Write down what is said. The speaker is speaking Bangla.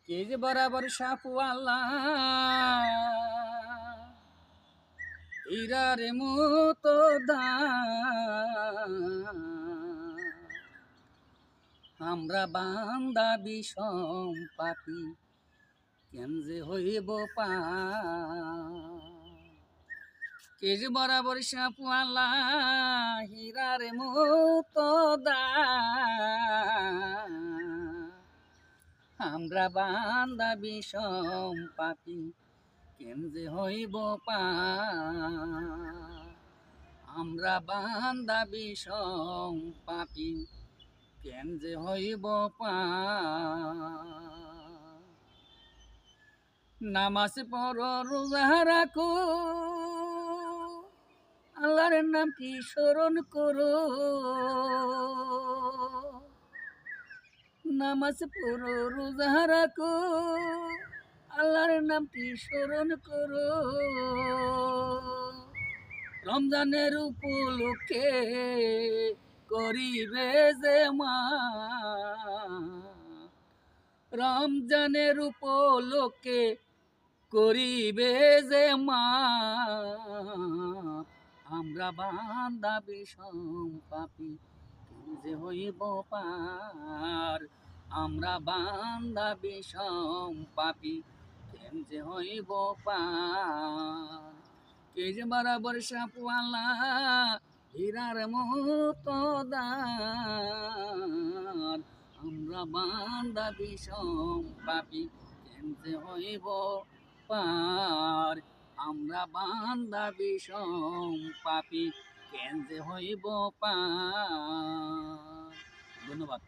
কে যে বরাবর সাপুয়ালা হীরার মতো দাম আমরা বান্দা বিষম পাপি কেন যে হইব পা কে যে বরাবর সাপুয়ালা হীরার মতো দাম আমরা বান্দা বিষম পাপি কেন যে হইব পা আমরা বান্দা বিষম পাপি কেন যে হইব পা নামাজ পড় রোজা রাখো আল্লাহর নাম কি স্মরণ করো নামাজ পড়ো রোজা রাখো আল্লাহর নামটি স্মরণ করো রমজানের উপলক্ষে করিবে যে মা রমজানের উপলক্ষে করিবে যে মা আমরা বান্দা বিষম পাপি যে হইব পার আমরা বান্দা বিষম পাপি কেন যে হইব পার কে যে বরাবর সাপুয়ালা হীরার মতো দার আমরা বান্দা বিষম পাপি কেন যে হইব পার আমরা বান্দা বিষম পাপি কেন যে হইব পার। ধন্যবাদ।